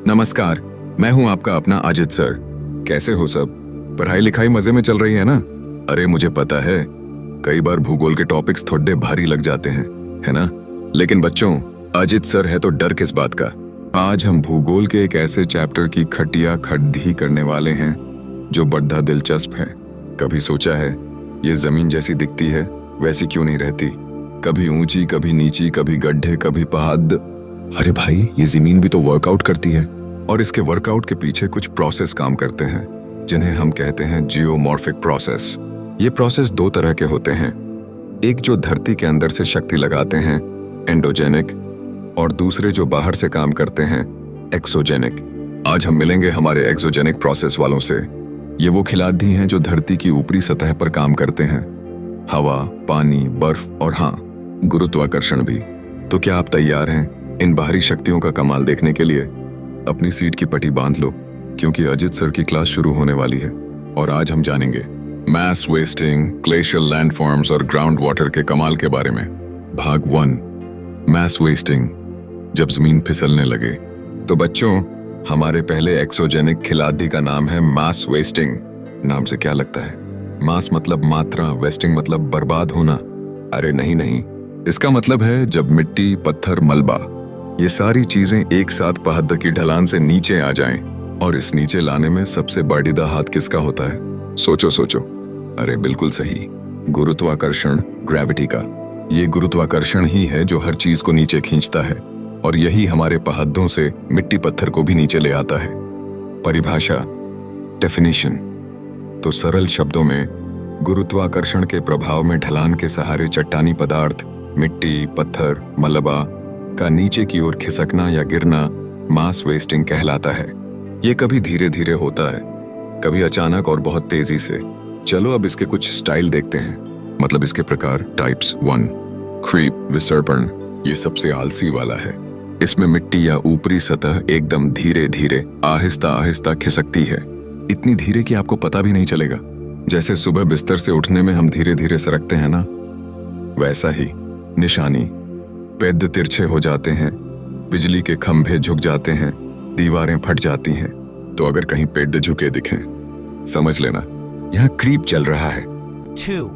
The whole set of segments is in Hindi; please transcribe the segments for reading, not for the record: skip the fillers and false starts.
नमस्कार, मैं हूं आपका अपना अजित सर। कैसे हो सब? पढ़ाई लिखाई मजे में चल रही है ना? अरे मुझे पता है, कई बार भूगोल के टॉपिक्स थोड़े भारी लग जाते हैं, है ना? लेकिन बच्चों, अजित सर है तो डर किस बात का। आज हम भूगोल के एक ऐसे चैप्टर की खटिया खड्डी करने वाले हैं जो बड़ा दिलचस्प है। कभी सोचा है ये जमीन जैसी दिखती है वैसी क्यों नहीं रहती? कभी ऊंची, कभी नीची, कभी गड्ढे, कभी पहाड़। अरे भाई, ये जमीन भी तो वर्कआउट करती है, और इसके वर्कआउट के पीछे कुछ प्रोसेस काम करते हैं जिन्हें हम कहते हैं जियोमॉर्फिक प्रोसेस। ये प्रोसेस दो तरह के होते हैं, एक जो धरती के अंदर से शक्ति लगाते हैं एंडोजेनिक, और दूसरे जो बाहर से काम करते हैं एक्सोजेनिक। आज हम मिलेंगे हमारे एक्सोजेनिक प्रोसेस वालों से। ये वो खिलाड़ी हैं जो धरती की ऊपरी सतह पर काम करते हैं, हवा, पानी, बर्फ और हाँ, गुरुत्वाकर्षण भी। तो क्या आप तैयार हैं इन बाहरी शक्तियों का कमाल देखने के लिए? अपनी सीट की पट्टी बांध लो, क्योंकि अजित सर की क्लास शुरू होने वाली है और आज हम जानेंगे मैस वेस्टिंग, ग्लेशियल लैंडफॉर्म्स और ग्राउंड वाटर के कमाल के बारे में। भाग 1, मैस वेस्टिंग, जब जमीन फिसलने लगे। तो बच्चों, हमारे पहले एक्सोजेनिक खिलाड़ी का नाम है मास वेस्टिंग। नाम से क्या लगता है? मास मतलब मात्रा, वेस्टिंग मतलब बर्बाद होना। अरे नहीं, इसका मतलब है जब मिट्टी, पत्थर, मलबा, ये सारी चीजें एक साथ पहाड़ की ढलान से नीचे आ जाएं, और इस नीचे लाने में सबसे बड़ीदा हाथ किसका होता है? सोचो। अरे बिल्कुल सही, गुरुत्वाकर्षण, ग्रेविटी का। ये गुरुत्वाकर्षण ही है जो हर चीज को नीचे खींचता है, और यही हमारे पहाड़ों से मिट्टी पत्थर को भी नीचे ले आता है। परिभाषा, डेफिनेशन। तो सरल शब्दों में, गुरुत्वाकर्षण के प्रभाव में ढलान के सहारे चट्टानी पदार्थ, मिट्टी, पत्थर, मलबा का नीचे की ओर खिसकना या गिरना मास वेस्टिंग कहलाता है। ये कभी धीरे धीरे होता है, कभी अचानक और बहुत तेजी से। चलो अब इसके कुछ स्टाइल देखते हैं, मतलब इसके प्रकार। टाइप्स 1, क्रीप, विसर्पण। ये सबसे आलसी वाला है। इसमें मिट्टी या ऊपरी सतह एकदम धीरे धीरे, आहिस्ता आहिस्ता खिसकती है, इतनी धीरे कि आपको पता भी नहीं चलेगा। जैसे सुबह बिस्तर से उठने में हम धीरे धीरे सरकते हैं ना, वैसा ही। निशानी, पेड़ तिरछे हो जाते हैं, बिजली के खंभे झुक जाते हैं, दीवारें फट जाती हैं। तो अगर कहीं पेड़ झुके दिखें, समझ लेना यहाँ क्रीप चल रहा है। 2,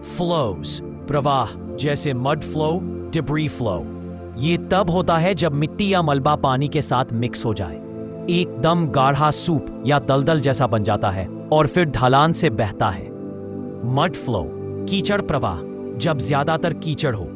फ्लोज, प्रवाह, जैसे मड फ्लो, डिब्री फ्लो। ये तब होता है जब मिट्टी या मलबा पानी के साथ मिक्स हो जाए, एकदम गाढ़ा सूप या दलदल जैसा बन जाता है और फिर ढलान से बहता है। मड फ्लो, कीचड़ प्रवाह, जब ज्यादातर कीचड़ हो,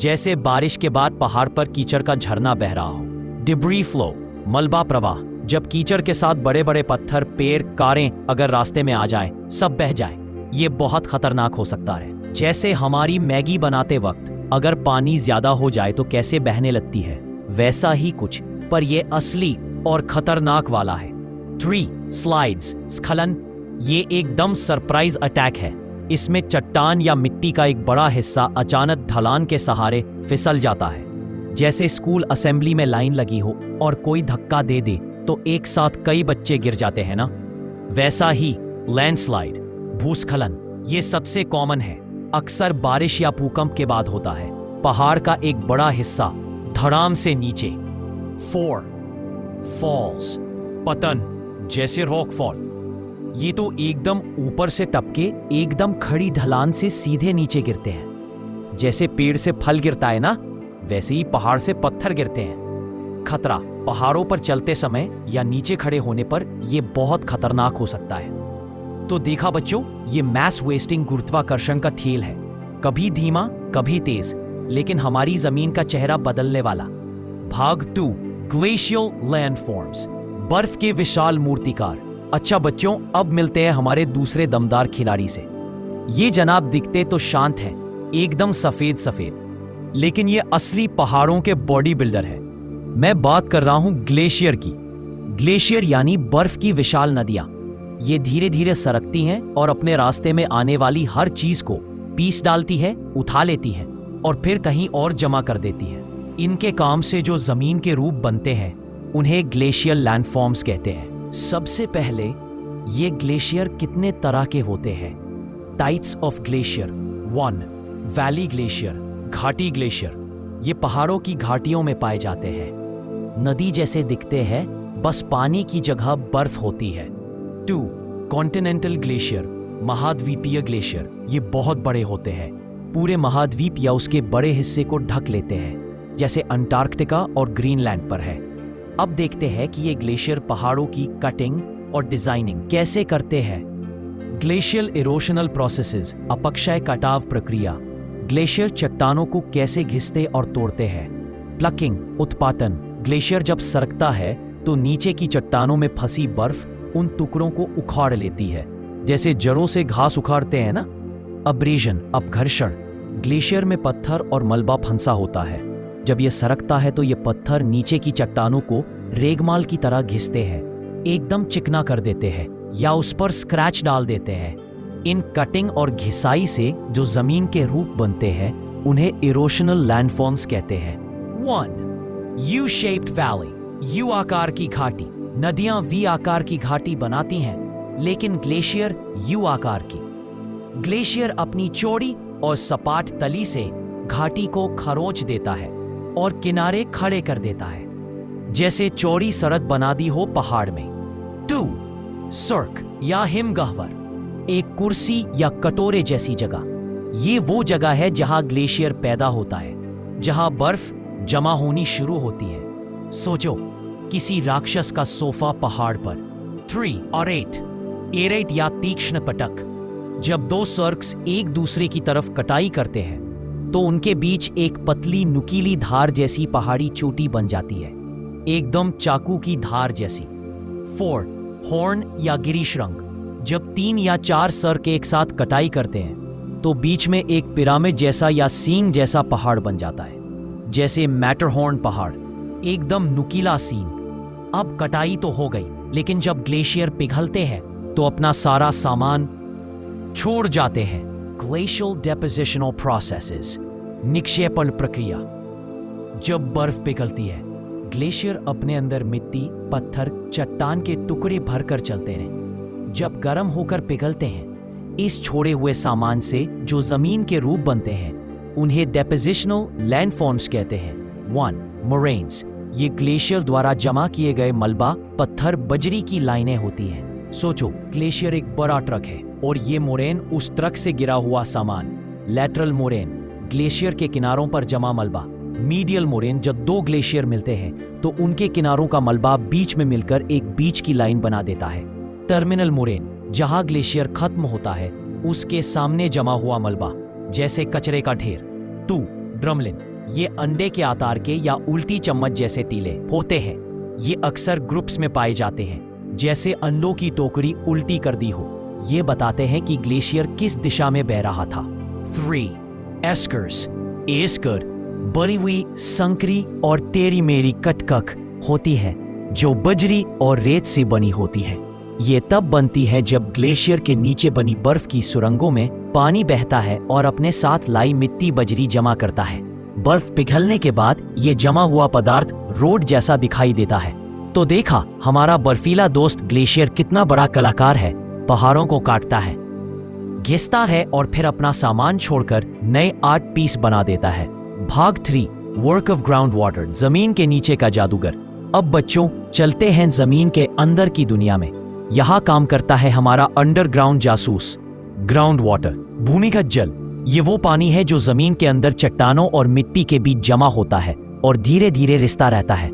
जैसे बारिश के बाद पहाड़ पर कीचड़ का झरना बह रहा हो। डिब्री फ्लो, मलबा प्रवाह, जब कीचड़ के साथ बड़े बड़े पत्थर, पेड़, कारें अगर रास्ते में आ जाएं, सब बह जाए। ये बहुत खतरनाक हो सकता है। जैसे हमारी मैगी बनाते वक्त अगर पानी ज्यादा हो जाए तो कैसे बहने लगती है, वैसा ही कुछ, पर ये असली और खतरनाक वाला है। 3, स्लाइड्स, स्खलन। ये एकदम सरप्राइज अटैक है। इसमें चट्टान या मिट्टी का एक बड़ा हिस्सा अचानक ढलान के सहारे फिसल जाता है। जैसे स्कूल असेंबली में लाइन लगी हो और कोई धक्का दे दे तो एक साथ कई बच्चे गिर जाते हैं ना, वैसा ही लैंडस्लाइड, भूस्खलन। ये सबसे कॉमन है, अक्सर बारिश या भूकंप के बाद होता है। पहाड़ का एक बड़ा हिस्सा धड़ाम से नीचे। 4, फॉल्स, पतन, जैसे रॉक फॉल। ये तो एकदम ऊपर से टपके एकदम खड़ी ढलान से सीधे नीचे गिरते हैं। जैसे पेड़ से फल गिरता है ना, वैसे ही पहाड़ से पत्थर गिरते हैं। खतरा, पहाड़ों पर चलते समय या नीचे खड़े होने पर यह बहुत खतरनाक हो सकता है। तो देखा बच्चों, ये मैस वेस्टिंग गुरुत्वाकर्षण का खेल है, कभी धीमा कभी तेज, लेकिन हमारी जमीन का चेहरा बदलने वाला। भाग 2, ग्लेशियल लैंडफॉर्म्स, बर्फ के विशाल मूर्तिकार। अच्छा बच्चों, अब मिलते हैं हमारे दूसरे दमदार खिलाड़ी से। ये जनाब दिखते तो शांत हैं, एकदम सफेद सफेद, लेकिन ये असली पहाड़ों के बॉडी बिल्डर है। मैं बात कर रहा हूं ग्लेशियर की। ग्लेशियर यानी बर्फ की विशाल नदियां। ये धीरे धीरे सरकती हैं और अपने रास्ते में आने वाली हर चीज को पीस डालती है, उठा लेती है और फिर कहीं और जमा कर देती है। इनके काम से जो जमीन के रूप बनते हैं उन्हें ग्लेशियल लैंडफॉर्म्स कहते हैं। सबसे पहले, ये ग्लेशियर कितने तरह के होते हैं? Types of glacier. 1, valley glacier, घाटी ग्लेशियर। ये पहाड़ों की घाटियों में पाए जाते हैं, नदी जैसे दिखते हैं बस पानी की जगह बर्फ होती है। 2. कॉन्टिनेंटल ग्लेशियर, महाद्वीपीय ग्लेशियर। ये बहुत बड़े होते हैं, पूरे महाद्वीप या उसके बड़े हिस्से को ढक लेते हैं, जैसे अंटार्कटिका और ग्रीनलैंड पर है। अब देखते हैं कि ये ग्लेशियर पहाड़ों की कटिंग और डिजाइनिंग कैसे करते हैं। ग्लेशियल इरोशनल प्रोसेसेस, अपक्षय कटाव प्रक्रिया। ग्लेशियर चट्टानों को कैसे घिसते और तोड़ते हैं। प्लकिंग, उत्पाटन। ग्लेशियर जब सरकता है तो नीचे की चट्टानों में फंसी बर्फ उन टुकड़ों को उखाड़ लेती है, जैसे जड़ों से घास उखाड़ते हैं ना। अब्रेजन, अपघर्षण। ग्लेशियर में पत्थर और मलबा फंसा होता है। जब यह सरकता है तो ये पत्थर नीचे की चट्टानों को रेगमाल की तरह घिसते हैं, एकदम चिकना कर देते हैं या उस पर स्क्रैच डाल देते हैं। इन कटिंग और घिसाई से जो जमीन के रूप बनते हैं उन्हें इरोशनल लैंडफॉर्म्स कहते हैं। 1. यू शेप्ड वैली, यू आकार की घाटी। नदियां वी आकार की घाटी बनाती हैं, लेकिन ग्लेशियर यू आकार की। ग्लेशियर अपनी चौड़ी और सपाट तली से घाटी को खरोंच देता है और किनारे खड़े कर देता है, जैसे चौड़ी सड़क बना दी हो पहाड़ में। 2. सर्क या हिमगह्वर, एक कुर्सी या कटोरे जैसी जगह। ये वो जगह है जहां ग्लेशियर पैदा होता है, जहां बर्फ जमा होनी शुरू होती है। सोचो, किसी राक्षस का सोफा पहाड़ पर। 3. ऑरेट, एरेट या तीक्ष्ण कटक। जब दो सर्क्स एक दूसरे की तरफ कटाई करते हैं तो उनके बीच एक पतली नुकीली धार जैसी पहाड़ी चोटी बन जाती है, एकदम चाकू की धार जैसी। 4. हॉर्न या गिरीशरंग, जब 3 या 4 सर्क एक साथ कटाई करते हैं तो बीच में एक पिरामिड जैसा या सींग जैसा पहाड़ बन जाता है, जैसे मैटरहॉर्न पहाड़, एकदम नुकीला सींग। अब कटाई तो हो गई, लेकिन जब ग्लेशियर पिघलते हैं तो अपना सारा सामान छोड़ जाते हैं। ग्लेशियल डेपोजिशनल प्रोसेसेस, निक्षेपण प्रक्रिया। जब बर्फ पिघलती है, ग्लेशियर अपने अंदर मिट्टी, पत्थर, चट्टान के टुकड़े भरकर चलते हैं। जब गर्म होकर पिघलते हैं, इस छोड़े हुए सामान से जो जमीन के रूप बनते हैं उन्हें डेपोजिशनल लैंडफॉर्म्स कहते हैं। 1. मोरेन्स, ये ग्लेशियर द्वारा जमा किए गए मलबा, पत्थर, बजरी की लाइनें होती हैं। सोचो, ग्लेशियर एक बड़ा ट्रक है और ये मोरेन उस ट्रक से गिरा हुआ सामान। लैटरल मोरेन, ग्लेशियर के किनारों पर जमा मलबा। मीडियल मोरेन, जब दो ग्लेशियर मिलते हैं तो उनके किनारों का मलबा बीच में मिलकर एक बीच की लाइन बना देता है। टर्मिनल मोरेन, जहां ग्लेशियर खत्म होता है उसके सामने जमा हुआ मलबा, जैसे कचरे का ढेर। 2. ड्रमलिन, ये अंडे के आकार के या उल्टी चम्मच जैसे टीले होते हैं। ये अक्सर ग्रुप्स में पाए जाते हैं, जैसे अंडों की टोकरी उल्टी कर दी हो। ये बताते हैं कि ग्लेशियर किस दिशा में बह रहा था। 3. एस्कर्स, एस्कर, बड़ी हुई संकरी और टेढ़ी मेढ़ी कटकक होती है जो बजरी और रेत से बनी होती है। ये तब बनती है जब ग्लेशियर के नीचे बनी बर्फ की सुरंगों में पानी बहता है और अपने साथ लाई मिट्टी बजरी जमा करता है। बर्फ पिघलने के बाद ये जमा हुआ पदार्थ रोड जैसा दिखाई देता है। तो देखा, हमारा बर्फीला दोस्त ग्लेशियर कितना बड़ा कलाकार है। पहाड़ों को काटता है, घिसता है और फिर अपना सामान छोड़कर नए आर्ट पीस बना देता है। भाग 3, वर्क ऑफ ग्राउंड वाटर, जमीन के नीचे का जादूगर। अब बच्चों, चलते हैं जमीन के अंदर की दुनिया में। यहाँ काम करता है हमारा अंडरग्राउंड जासूस, ग्राउंड वाटर, भूमिगत जल। ये वो पानी है जो जमीन के अंदर चट्टानों और मिट्टी के बीच जमा होता है और धीरे धीरे रिश्ता रहता है।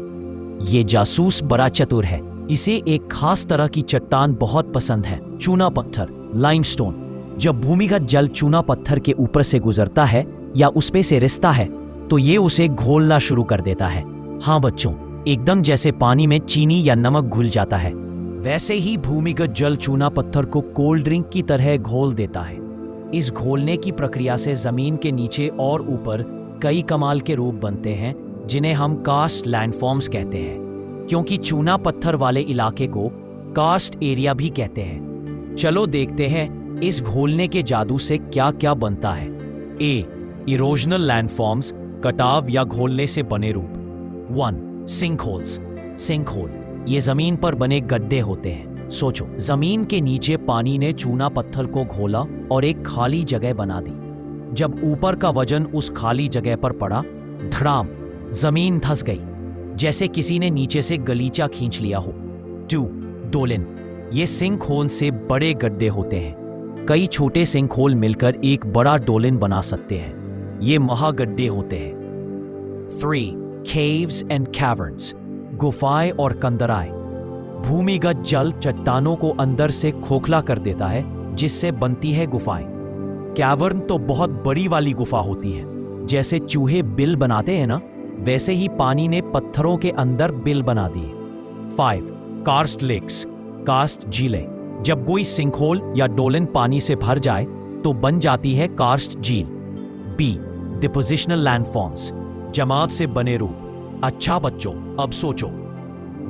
ये जासूस बड़ा चतुर है। इसे एक खास तरह की चट्टान बहुत पसंद है, चूना पत्थर, लाइमस्टोन। जब भूमिगत जल चूना पत्थर के ऊपर से गुजरता है या उसमें से रिश्ता है तो ये उसे घोलना शुरू कर देता है। हाँ बच्चों, एकदम जैसे पानी में चीनी या नमक घुल जाता है, वैसे ही भूमिगत जल चूना पत्थर को कोल्ड ड्रिंक की तरह घोल देता है। इस घोलने की प्रक्रिया से जमीन के नीचे और ऊपर कई कमाल के रूप बनते हैं, जिन्हें हम कार्स्ट लैंडफॉर्म्स कहते हैं, क्योंकि चूना पत्थर वाले इलाके को कार्स्ट एरिया भी कहते हैं। चलो देखते हैं इस घोलने के जादू से क्या क्या बनता है। ए. इरोजनल लैंडफॉर्म्स, कटाव या घोलने से बने रूप। 1. सिंकहोल्स, सिंकहोल, ये जमीन पर बने गड्ढे होते हैं। सोचो, जमीन के नीचे पानी ने चूना पत्थर को घोला और एक खाली जगह बना दी। जब ऊपर का वजन उस खाली जगह पर पड़ा, धड़ाम, जमीन धंस गई। जैसे किसी ने नीचे से गलीचा खींच लिया हो। 2. डोलिन। ये सिंक होल से बड़े गड्ढे होते हैं। कई छोटे सिंक होल मिलकर एक बड़ा डोलिन बना सकते हैं। ये महागड्ढे होते हैं। 3. Caves and caverns. गुफाएं और कंदराएं। भूमिगत जल चट्टानों को अंदर से खोखला कर देता है, जिससे बनती है गुफाएं। कैवर्न तो बहुत बड़ी वाली गुफा होती है। जैसे चूहे बिल बनाते हैं ना, वैसे ही पानी ने पत्थरों के अंदर बिल बना दिए। 5. Karst lakes. कार्स्ट झीलें। जब कोई सिंकहोल या डोलिन पानी से भर जाए तो बन जाती है कार्स्ट झील। B. Depositional landforms. जमात से बने रूप। अच्छा बच्चों, अब सोचो,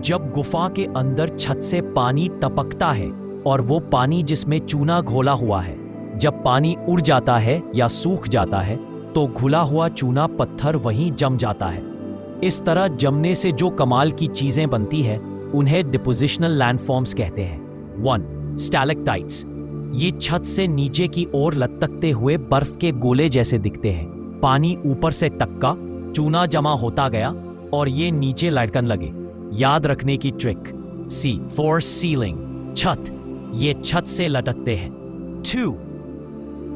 जब गुफा के अंदर छत से पानी टपकता है और वो पानी जिसमें चूना घोला हुआ है, जब पानी उड़ जाता है या सूख जाता है तो घुला हुआ चूना पत्थर वहीं जम जाता है। इस तरह जमने से जो कमाल की चीजें बनती है उन्हें डिपोजिशनल लैंडफॉर्म्स कहते हैं। 1. स्टैलेक्टाइट्स। ये छत से नीचे की ओर लटकते हुए बर्फ के गोले जैसे दिखते हैं। पानी ऊपर से टपका, चूना जमा होता गया और ये नीचे लटकन लगे। याद रखने की ट्रिक। C. For ceiling. छत। ये छत से लटकते हैं। 2.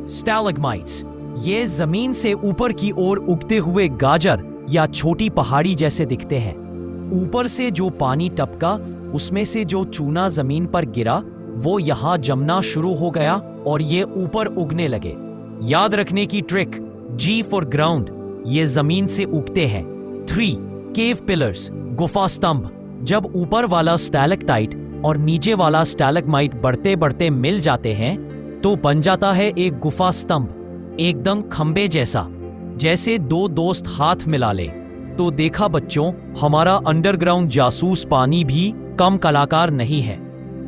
स्टैलेग्माइट्स। ये जमीन से ऊपर की ओर उगते हुए गाजर या छोटी पहाड़ी जैसे दिखते हैं। ऊपर से जो पानी टपका, उसमें से जो चूना जमीन पर गिरा वो यहां जमना शुरू हो गया और ये ऊपर उगने लगे। याद रखने की ट्रिक। G for ground. ये जमीन से उगते हैं। 3. केव पिलर्स। गुफा स्तंभ। जब ऊपर वाला स्टैलेक्टाइट और नीचे वाला स्टैलेग्माइट बढ़ते बढ़ते मिल जाते हैं तो बन जाता है एक गुफा स्तंभ, एकदम खंबे जैसा। जैसे दो दोस्त हाथ मिला ले। तो देखा बच्चों, हमारा अंडरग्राउंड जासूस पानी भी कम कलाकार नहीं है।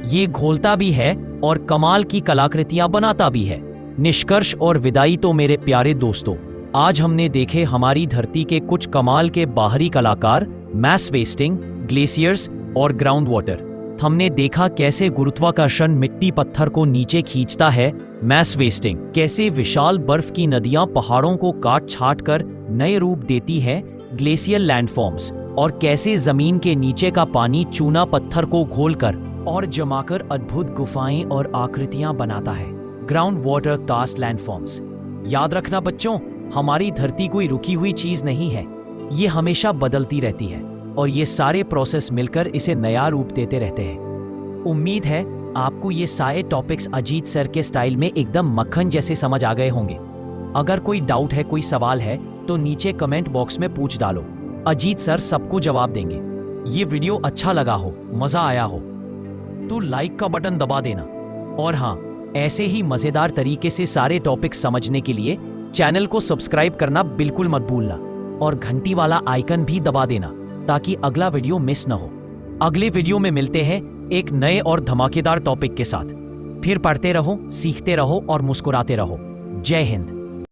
ये घोलता भी है और कमाल की कलाकृतियां बनाता भी है। निष्कर्ष और विदाई तो मेरे प्यारे दोस्तों, आज हमने देखे हमारी धरती के कुछ कमाल के बाहरी कलाकार, मैस वेस्टिंग, ग्लेशियर्स और ग्राउंड वाटर। हमने देखा कैसे गुरुत्वाकर्षण मिट्टी पत्थर को नीचे खींचता है, मैस वेस्टिंग कैसे विशाल बर्फ की नदियां पहाड़ों को काट छाट कर नए रूप देती है, ग्लेशियल लैंडफॉर्म्स, और कैसे जमीन के नीचे का पानी चूना पत्थर को घोलकर और जमाकर अद्भुत गुफाएं और आकृतियां बनाता है, ग्राउंड वाटर कास्ट लैंडफॉर्म्स। याद रखना बच्चों, हमारी धरती कोई रुकी हुई चीज नहीं है, ये हमेशा बदलती रहती है और ये सारे प्रोसेस मिलकर इसे नया रूप देते रहते हैं। उम्मीद है आपको ये सारे टॉपिक्स अजीत सर के स्टाइल में एकदम मक्खन जैसे समझ आ गए होंगे। अगर कोई डाउट है, कोई सवाल है तो नीचे कमेंट बॉक्स में पूछ डालो, अजीत सर सबको जवाब देंगे। ये वीडियो अच्छा लगा हो, मजा आया हो तो लाइक का बटन दबा देना। और हाँ, ऐसे ही मजेदार तरीके से सारे टॉपिक्स समझने के लिए चैनल को सब्सक्राइब करना बिल्कुल मत भूलना और घंटी वाला आइकन भी दबा देना ताकि अगला वीडियो मिस न हो। अगले वीडियो में मिलते हैं एक नए और धमाकेदार टॉपिक के साथ। फिर पढ़ते रहो, सीखते रहो और मुस्कुराते रहो। जय हिंद।